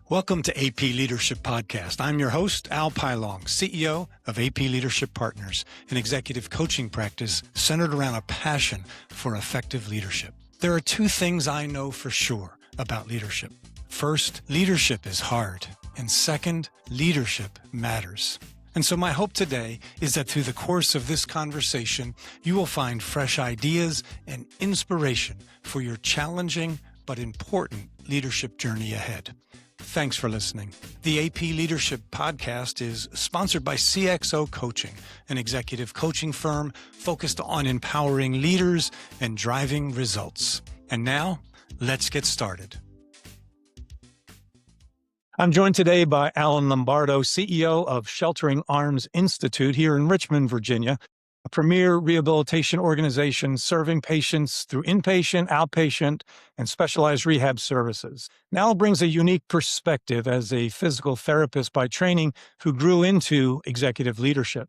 Welcome to AP Leadership Podcast. I'm your host, Al Pilong, CEO of AP Leadership Partners, an executive coaching practice centered around a passion for effective leadership. There are two things I know for sure about leadership. First, leadership is hard. And second, leadership matters. And so my hope today is that through the course of this conversation, you will find fresh ideas and inspiration for your challenging but important leadership journey ahead. Thanks for listening. The AP Leadership Podcast is sponsored by CXO Coaching, an executive coaching firm focused on empowering leaders and driving results. And now, let's get started. I'm joined today by Alan Lombardo, CEO of Sheltering Arms Institute here in Richmond, Virginia, a premier rehabilitation organization serving patients through inpatient, outpatient, and specialized rehab services. Al brings a unique perspective as a physical therapist by training who grew into executive leadership.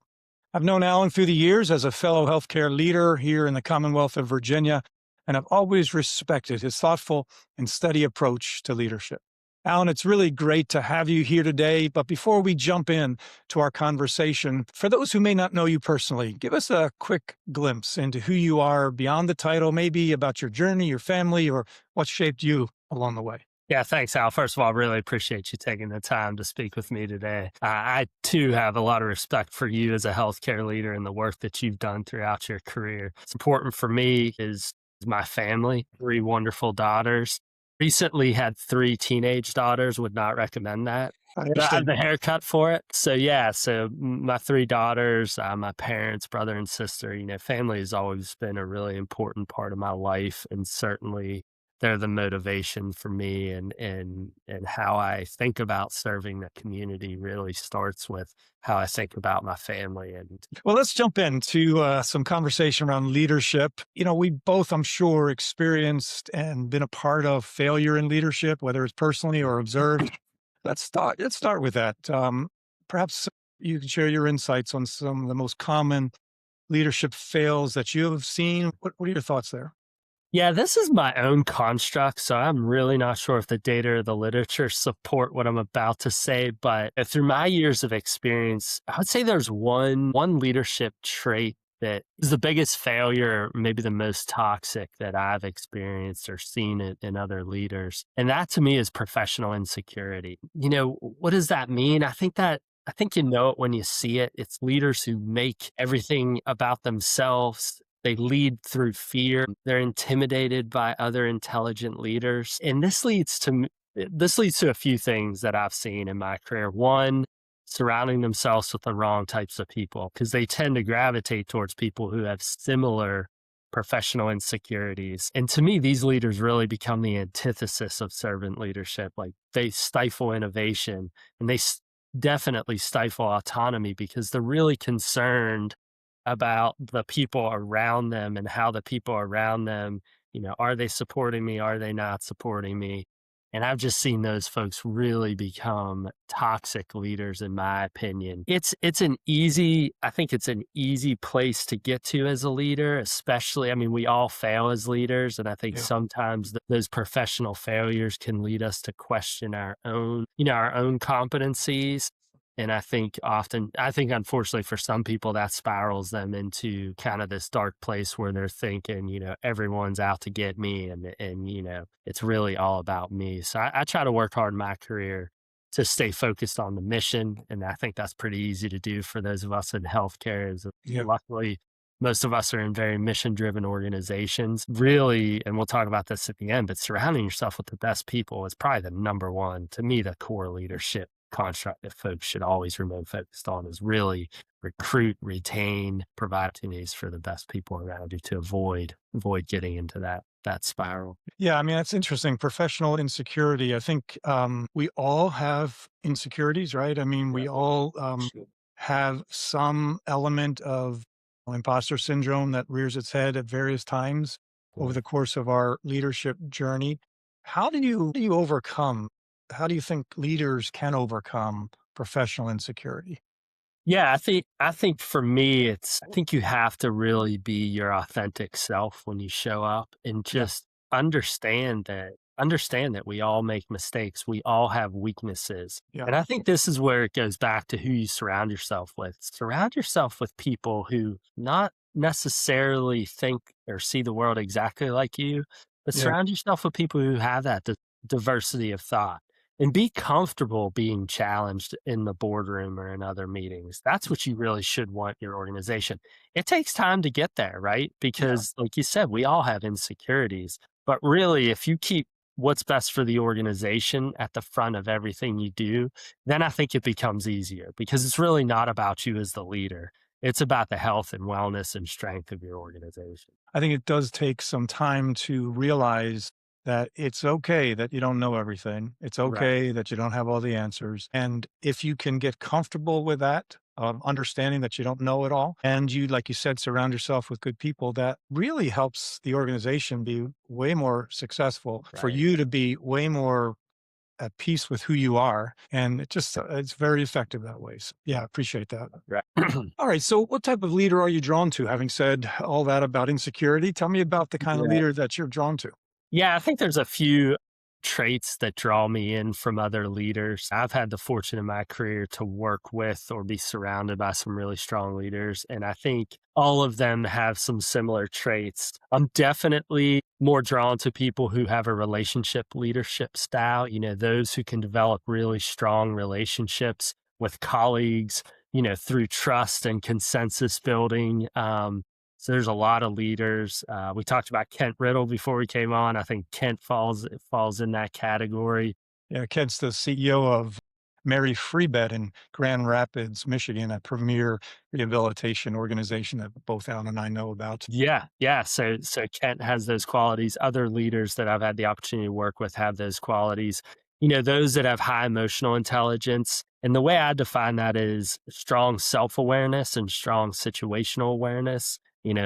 I've known Alan through the years as a fellow healthcare leader here in the Commonwealth of Virginia, and I've always respected his thoughtful and steady approach to leadership. Alan, it's really great to have you here today. But before we jump in to our conversation, for those who may not know you personally, give us a quick glimpse into who you are beyond the title, maybe about your journey, your family, or what shaped you along the way. Yeah, thanks, Al. First of all, I really appreciate you taking the time to speak with me today. I, too, have a lot of respect for you as a healthcare leader and the work that you've done throughout your career. What's important for me is my family, 3 wonderful daughters. Recently had 3 teenage daughters, would not recommend that. I But I have understand. the haircut for it. So my 3 daughters, my parents, brother and sister, family has always been a really important part of my life. And certainly they're the motivation for me, and how I think about serving the community really starts with how I think about my family. Well, let's jump into some conversation around leadership. We both, I'm sure, experienced and been a part of failure in leadership, whether it's personally or observed. Let's start with that. Perhaps you can share your insights on some of the most common leadership fails that you have seen. What are your thoughts there? Yeah, this is my own construct, so I'm really not sure if the data or the literature support what I'm about to say. But through my years of experience, I would say there's one leadership trait that is the biggest failure, maybe the most toxic that I've experienced or seen it in other leaders. And that to me is professional insecurity. What does that mean? I think you know it when you see it. It's leaders who make everything about themselves. They lead through fear. They're intimidated by other intelligent leaders. And this leads to a few things that I've seen in my career. One, surrounding themselves with the wrong types of people, because they tend to gravitate towards people who have similar professional insecurities. And to me, these leaders really become the antithesis of servant leadership. Like, they stifle innovation, and they definitely stifle autonomy, because they're really concerned about the people around them and how the people around them, are they supporting me? Are they not supporting me? And I've just seen those folks really become toxic leaders, in my opinion. I think it's an easy place to get to as a leader, especially, we all fail as leaders. And I think sometimes those professional failures can lead us to question our own competencies. And I think unfortunately for some people, that spirals them into kind of this dark place where they're thinking, everyone's out to get me, and it's really all about me. So I try to work hard in my career to stay focused on the mission. And I think that's pretty easy to do for those of us in healthcare. Luckily, most of us are in very mission-driven organizations. Really, and we'll talk about this at the end, but surrounding yourself with the best people is probably the number one, to me, the core leadership construct that folks should always remain focused on, is really recruit, retain, provide opportunities for the best people around you to avoid getting into that spiral. Yeah, that's interesting. Professional insecurity. I think we all have insecurities, right? We all have some element of imposter syndrome that rears its head at various times over the course of our leadership journey. How do you overcome? How do you think leaders can overcome professional insecurity? Yeah, I think for me, I think you have to really be your authentic self when you show up, and just understand that understand that we all make mistakes. We all have weaknesses. Yeah. And I think this is where it goes back to who you surround yourself with. Surround yourself with people who not necessarily think or see the world exactly like you, but Yeah. surround yourself with people who have that diversity of thought and be comfortable being challenged in the boardroom or in other meetings. That's what you really should want your organization. It takes time to get there, right? Yeah. Because, like you said, we all have insecurities. But really, if you keep what's best for the organization at the front of everything you do, then I think it becomes easier because it's really not about you as the leader. It's about the health and wellness and strength of your organization. I think it does take some time to realize that it's okay that you don't know everything. It's Right. okay that you don't have all the answers. And if you can get comfortable with that, understanding that you don't know it all, and you, like you said, surround yourself with good people, that really helps the organization be way more successful, for Right. you to be way more at peace with who you are. And it's very effective that way. So, yeah, I appreciate that. Right. All right. So, what type of leader are you drawn to? Having said all that about insecurity, tell me about the kind of Yeah. leader that you're drawn to. Yeah, I think there's a few traits that draw me in from other leaders. I've had the fortune in my career to work with or be surrounded by some really strong leaders. And I think all of them have some similar traits. I'm definitely more drawn to people who have a relationship leadership style, those who can develop really strong relationships with colleagues, through trust and consensus building. So there's a lot of leaders. We talked about Kent Riddle before we came on. I think Kent falls in that category. Yeah, Kent's the CEO of Mary Free Bed in Grand Rapids, Michigan, a premier rehabilitation organization that both Alan and I know about. Yeah, yeah. So Kent has those qualities. Other leaders that I've had the opportunity to work with have those qualities. Those that have high emotional intelligence. And the way I define that is strong self-awareness and strong situational awareness.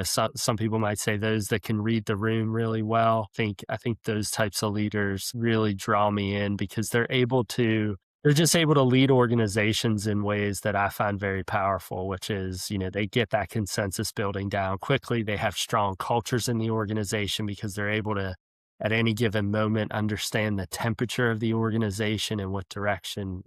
Some people might say those that can read the room really well. I think those types of leaders really draw me in because they're just able to lead organizations in ways that I find very powerful, which is, they get that consensus building down quickly. They have strong cultures in the organization because they're able to, at any given moment, understand the temperature of the organization and what direction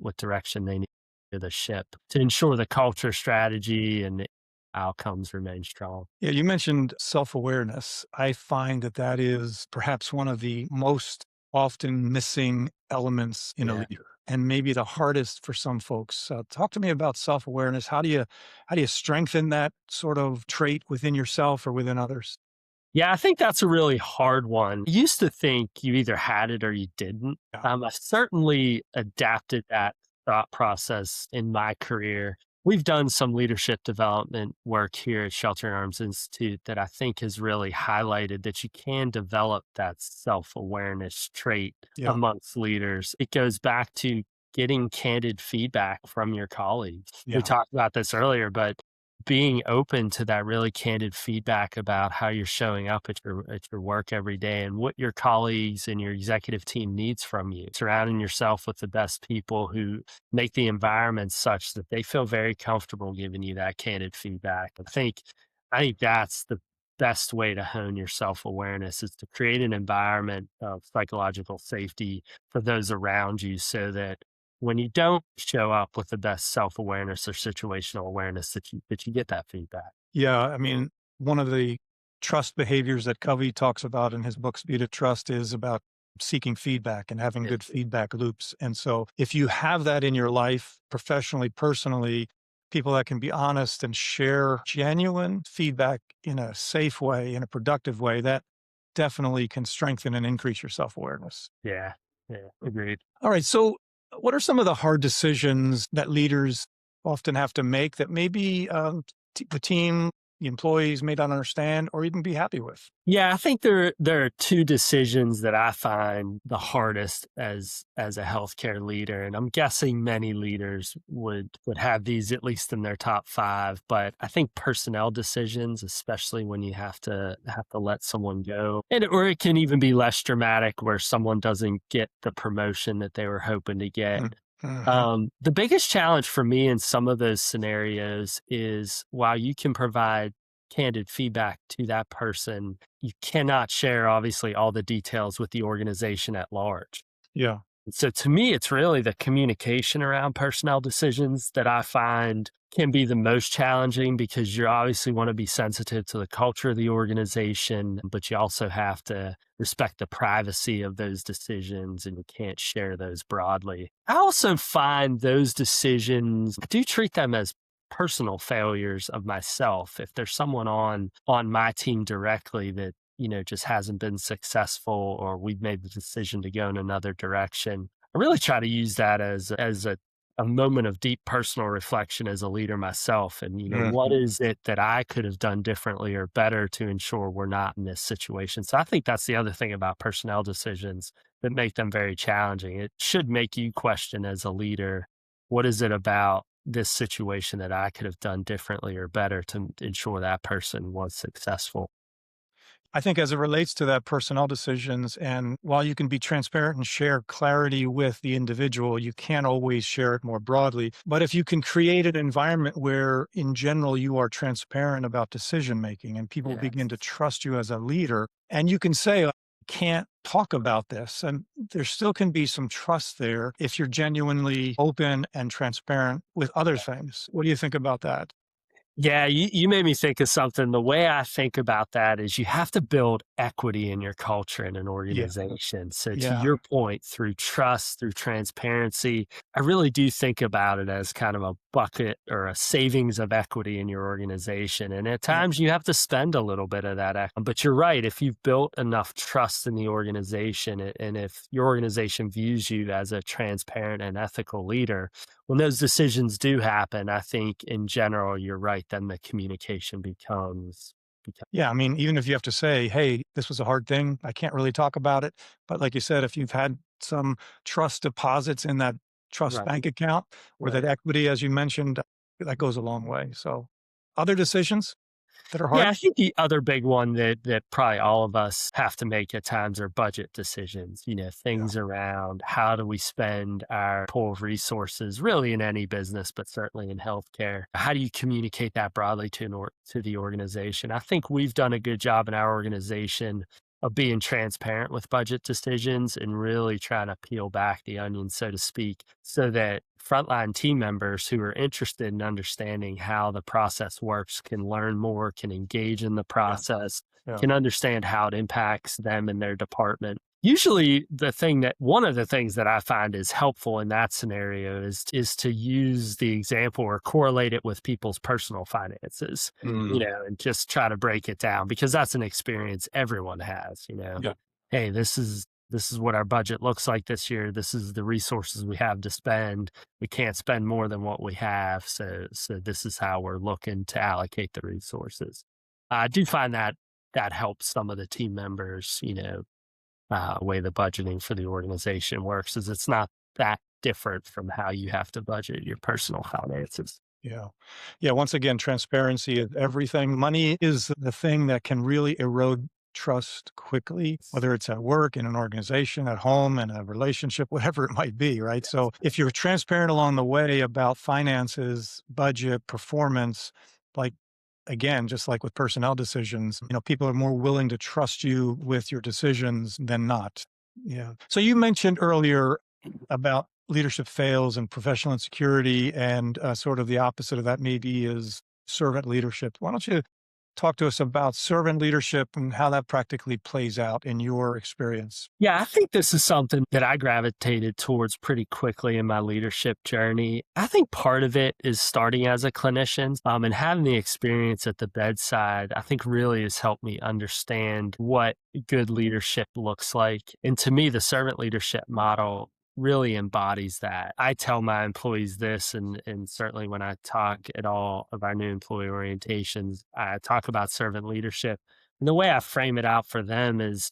they need to the ship to ensure the culture strategy and outcomes remain strong. Yeah, you mentioned self awareness. I find that that is perhaps one of the most often missing elements in a Yeah. leader, and maybe the hardest for some folks. Talk to me about self awareness. How do you strengthen that sort of trait within yourself or within others? Yeah, I think that's a really hard one. I used to think you either had it or you didn't. Yeah, I've certainly adapted that thought process in my career. We've done some leadership development work here at Sheltering Arms Institute that I think has really highlighted that you can develop that self awareness trait yeah, amongst leaders. It goes back to getting candid feedback from your colleagues. We yeah. talked about this earlier, but being open to that really candid feedback about how you're showing up at your work every day and what your colleagues and your executive team needs from you. Surrounding yourself with the best people who make the environment such that they feel very comfortable giving you that candid feedback. I think that's the best way to hone your self-awareness is to create an environment of psychological safety for those around you so that when you don't show up with the best self-awareness or situational awareness that you get that feedback. Yeah, I mean, one of the trust behaviors that Covey talks about in his book Speed of Trust is about seeking feedback and having Yeah. good feedback loops. And so if you have that in your life, professionally, personally, people that can be honest and share genuine feedback in a safe way, in a productive way, that definitely can strengthen and increase your self-awareness. Yeah. Yeah. Agreed. All right. So, what are some of the hard decisions that leaders often have to make that maybe the team, the employees may not understand or even be happy with? Yeah, I think there are two decisions that I find the hardest as a healthcare leader, and I'm guessing many leaders would have these at least in their top five. But I think personnel decisions, especially when you have to let someone go, or it can even be less dramatic where someone doesn't get the promotion that they were hoping to get. Mm-hmm. The biggest challenge for me in some of those scenarios is while you can provide candid feedback to that person. You cannot share, obviously, all the details with the organization at large. Yeah. So to me, it's really the communication around personnel decisions that I find can be the most challenging because you obviously want to be sensitive to the culture of the organization, but you also have to respect the privacy of those decisions and you can't share those broadly. I also find those decisions, I do treat them as personal failures of myself. If there's someone on my team directly that just hasn't been successful or we've made the decision to go in another direction. I really try to use that as a moment of deep personal reflection as a leader myself. And, what Mhm. is it that I could have done differently or better to ensure we're not in this situation? So I think that's the other thing about personnel decisions that make them very challenging. It should make you question as a leader, what is it about this situation that I could have done differently or better to ensure that person was successful? I think as it relates to that personnel decisions, and while you can be transparent and share clarity with the individual, you can't always share it more broadly. But if you can create an environment where, in general, you are transparent about decision making and people begin to Yes. trust you as a leader, and you can say, "I can't talk about this," and there still can be some trust there if you're genuinely open and transparent with other things. What do you think about that? Yeah, you made me think of something. The way I think about that is you have to build equity in your culture in an Yeah. organization. So, to Yeah. your point, through trust, through transparency, I really do think about it as kind of a bucket or a savings of equity in your organization. And at Yeah. times you have to spend a little bit of that equity. But you're right. If you've built enough trust in the organization and if your organization views you as a transparent and ethical leader, when those decisions do happen, I think in general, you're right, then the communication becomes. Yeah, I mean, even if you have to say, "Hey, this was a hard thing. I can't really talk about it." But like you said, if you've had some trust deposits in that trust Right, bank account or that right. equity, as you mentioned, that goes a long way. So, other decisions that are Yeah, hard? I think the other big one that probably all of us have to make at times are budget decisions, Yeah. things around how do we spend our pool of resources, really in any business, but certainly in healthcare. How do you communicate that broadly to the organization? I think we've done a good job in our organization of being transparent with budget decisions and really trying to peel back the onion, so to speak, so that frontline team members who are interested in understanding how the process works can learn more, can engage in the Yeah. process, Yeah. can understand how it impacts them and their department. Usually one of the things that I find is helpful in that scenario is to use the example or correlate it with people's personal finances, Mm. and just try to break it down because that's an experience everyone has. Yeah. Hey, this is what our budget looks like this year. This is the resources we have to spend. We can't spend more than what we have. So this is how we're looking to allocate the resources. I do find that helps some of the team members, way the budgeting for the organization works is it's not that different from how you have to budget your personal finances. Yeah. Yeah, once again, transparency is everything. Money is the thing that can really erode trust quickly, whether it's at work, in an organization, at home, in a relationship, whatever it might be, right? So if you're transparent along the way about finances, budget, performance, like again, just like with personnel decisions, people are more willing to trust you with your decisions than not. Yeah. So you mentioned earlier about leadership fails and professional insecurity, and sort of the opposite of that maybe is servant leadership. Why don't you talk to us about servant leadership and how that practically plays out in your experience? Yeah, I think this is something that I gravitated towards pretty quickly in my leadership journey. I think part of it is starting as a clinician, and having the experience at the bedside, I think really has helped me understand what good leadership looks like. And to me, the servant leadership model really embodies that. I tell my employees this, and certainly when I talk at all of our new employee orientations, I talk about servant leadership. And the way I frame it out for them is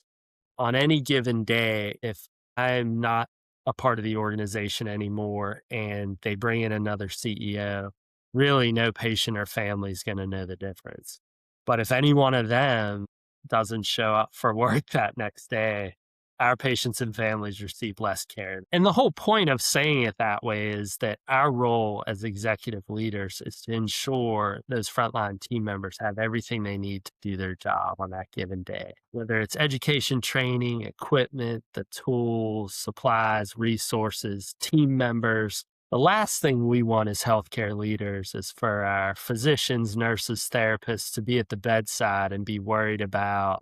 on any given day, if I'm not a part of the organization anymore and they bring in another CEO, really no patient or family is going to know the difference. But if any one of them doesn't show up for work that next day, our patients and families receive less care. And the whole point of saying it that way is that our role as executive leaders is to ensure those frontline team members have everything they need to do their job on that given day, whether it's education, training, equipment, the tools, supplies, resources, team members. The last thing we want as healthcare leaders is for our physicians, nurses, therapists to be at the bedside and be worried about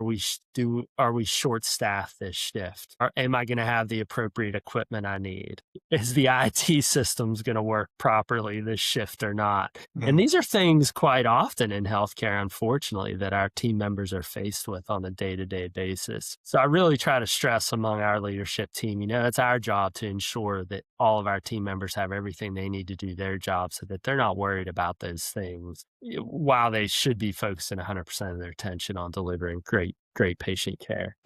are we short staffed this shift? Or am I going to have the appropriate equipment I need? Is the IT systems going to work properly this shift or not? And these are things quite often in healthcare, unfortunately, that our team members are faced with on a day-to-day basis. So I really try to stress among our leadership team, it's our job to ensure that all of our team members have everything they need to do their job so that they're not worried about those things while they should be focusing 100% of their attention on delivering great patient care.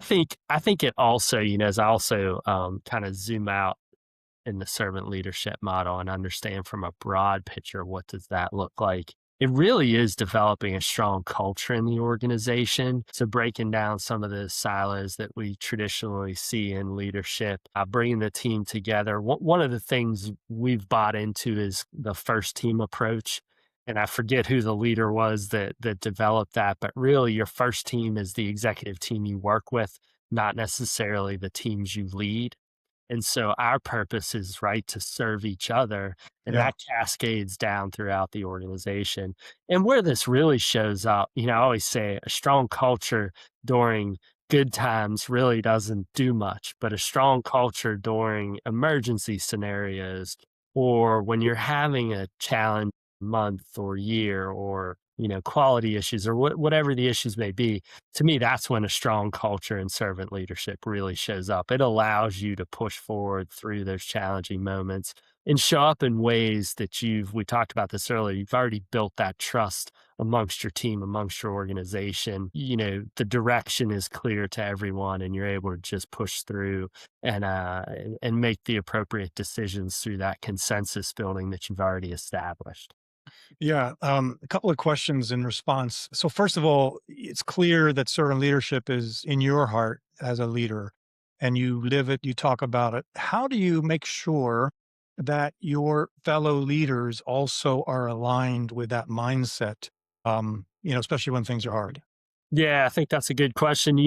I think it also, as I also kind of zoom out in the servant leadership model and understand from a broad picture, what does that look like? It really is developing a strong culture in the organization. So breaking down some of the silos that we traditionally see in leadership, bringing the team together. One of the things we've bought into is the first team approach. And I forget who the leader was that developed that, but really your first team is the executive team you work with, not necessarily the teams you lead. And so our purpose is, right, to serve each other, and Yeah. that cascades down throughout the organization. And where this really shows up, I always say a strong culture during good times really doesn't do much, but a strong culture during emergency scenarios or when you're having a challenge month or year or, quality issues or whatever the issues may be, to me, that's when a strong culture and servant leadership really shows up. It allows you to push forward through those challenging moments and show up in ways that we talked about this earlier, you've already built that trust amongst your team, amongst your organization. The direction is clear to everyone and you're able to just push through and make the appropriate decisions through that consensus building that you've already established. Yeah, a couple of questions in response. So first of all, it's clear that servant leadership is in your heart as a leader, and you live it, you talk about it. How do you make sure that your fellow leaders also are aligned with that mindset? Especially when things are hard. Yeah, I think that's a good question.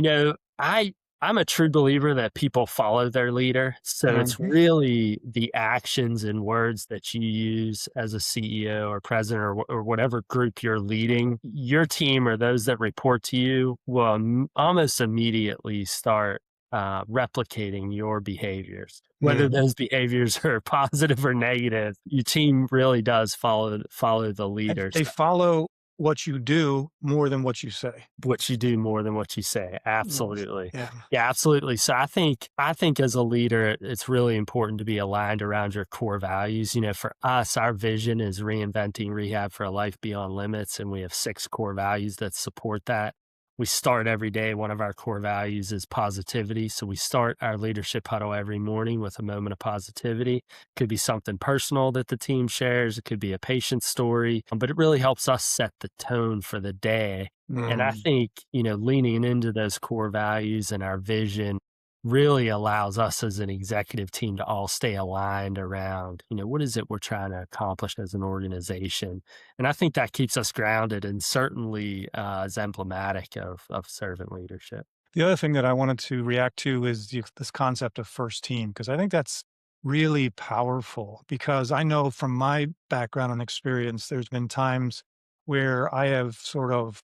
I'm a true believer that people follow their leader. So it's Mhm. really the actions and words that you use as a CEO or president or whatever group you're leading. Your team or those that report to you will almost immediately start replicating your behaviors. Whether Mhm. those behaviors are positive or negative, your team really does follow the And leaders. they follow what you do more than what you say. What you do more than what you say. Yes. Absolutely. Yeah. Yeah, absolutely. So I think as a leader, it's really important to be aligned around your core values. For us, our vision is reinventing rehab for a life beyond limits, and we have 6 core values that support that. We start every day. One of our core values is positivity. So we start our leadership huddle every morning with a moment of positivity. Could be something personal that the team shares. It could be a patient story, but it really helps us set the tone for the day. And I Mhm. think, leaning into those core values and our vision really allows us as an executive team to all stay aligned around, what is it we're trying to accomplish as an organization. And I think that keeps us grounded and certainly is emblematic of servant leadership. The other thing that I wanted to react to is this concept of first team, because I think that's really powerful. Because I know from my background and experience, there's been times where I have sort of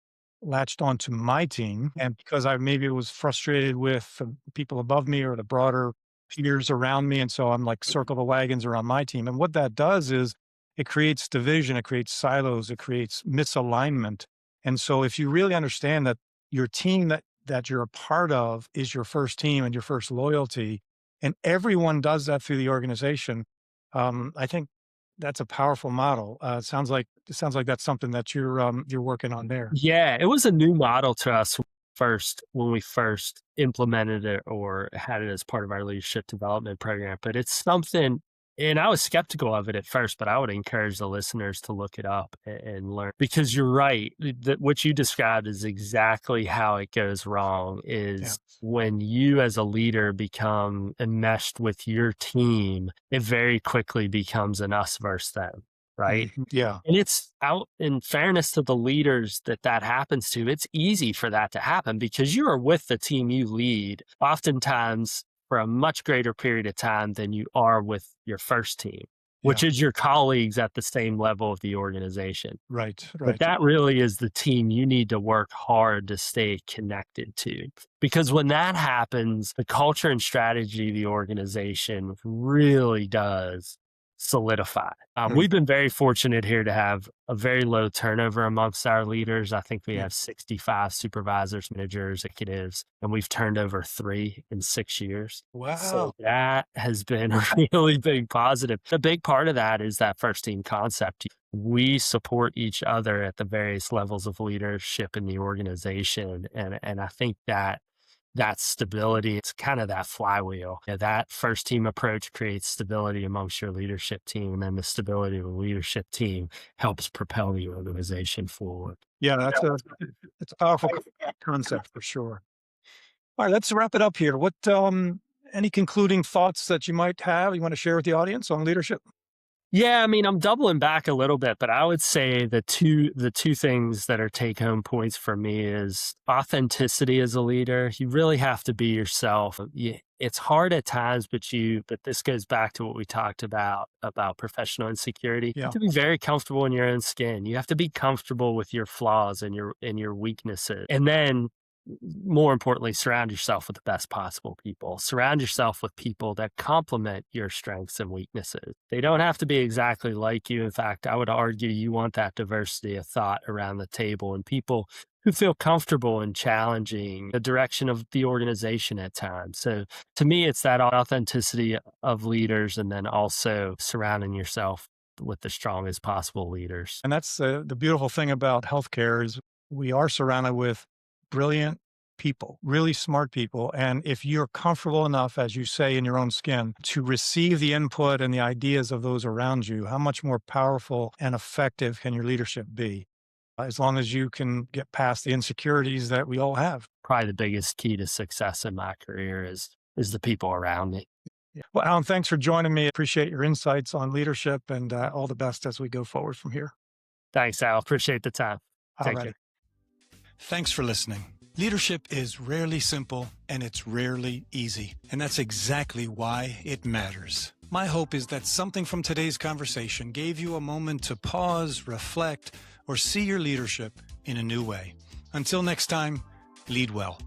latched onto my team, and because I maybe was frustrated with the people above me or the broader peers around me, and so I'm like circle the wagons around my team. And what that does is it creates division, it creates silos, it creates misalignment. And so if you really understand that your team that you're a part of is your first team and your first loyalty, and everyone does that through the organization. I think that's a powerful model. It sounds like that's something that you're working on there. Yeah, it was a new model to us when we first implemented it or had it as part of our leadership development program. But it's something And I was skeptical of it at first, but I would encourage the listeners to look it up and learn, because you're right. What you described is exactly how it goes wrong Yeah. is when you as a leader become enmeshed with your team, it very quickly becomes an us versus them, right? Yeah. And it's out in fairness to the leaders that happens to, it's easy for that to happen because you are with the team you lead, oftentimes for a much greater period of time than you are with your first team, which Yeah. is your colleagues at the same level of the organization. Right. But Right. that really is the team you need to work hard to stay connected to. Because when that happens, the culture and strategy of the organization really does solidify. Mm. We've been very fortunate here to have a very low turnover amongst our leaders. I think we Yeah. have 65 supervisors, managers, executives, and we've turned over 3 in 6 years. So Wow. that has been a really big positive. A big part of that is that first team concept. We support each other at the various levels of leadership in the organization. And I think that stability, it's kind of that flywheel. Yeah, that first team approach creates stability amongst your leadership team, and then the stability of the leadership team helps propel the organization forward. Yeah, it's a powerful concept for sure. All right, let's wrap it up here. What any concluding thoughts that you might have you want to share with the audience on leadership? Yeah, I mean, I'm doubling back a little bit, but I would say the two things that are take home points for me is authenticity as a leader. You really have to be yourself. It's hard at times, but this goes back to what we talked about professional insecurity. You have Yeah. to be very comfortable in your own skin. You have to be comfortable with your flaws and your weaknesses. And then more importantly, surround yourself with the best possible people. Surround yourself with people that complement your strengths and weaknesses. They don't have to be exactly like you. In fact, I would argue you want that diversity of thought around the table and people who feel comfortable in challenging the direction of the organization at times. So to me, it's that authenticity of leaders and then also surrounding yourself with the strongest possible leaders. And that's the beautiful thing about healthcare is we are surrounded with brilliant people, really smart people. And if you're comfortable enough, as you say, in your own skin to receive the input and the ideas of those around you, how much more powerful and effective can your leadership be? As long as you can get past the insecurities that we all have. Probably the biggest key to success in my career is the people around me. Yeah. Well, Alan, thanks for joining me. Appreciate your insights on leadership and all the best as we go forward from here. Thanks, Al. Appreciate the time. All Take right. care. Thanks for listening. Leadership is rarely simple and it's rarely easy. And that's exactly why it matters. My hope is that something from today's conversation gave you a moment to pause, reflect, or see your leadership in a new way. Until next time, lead well.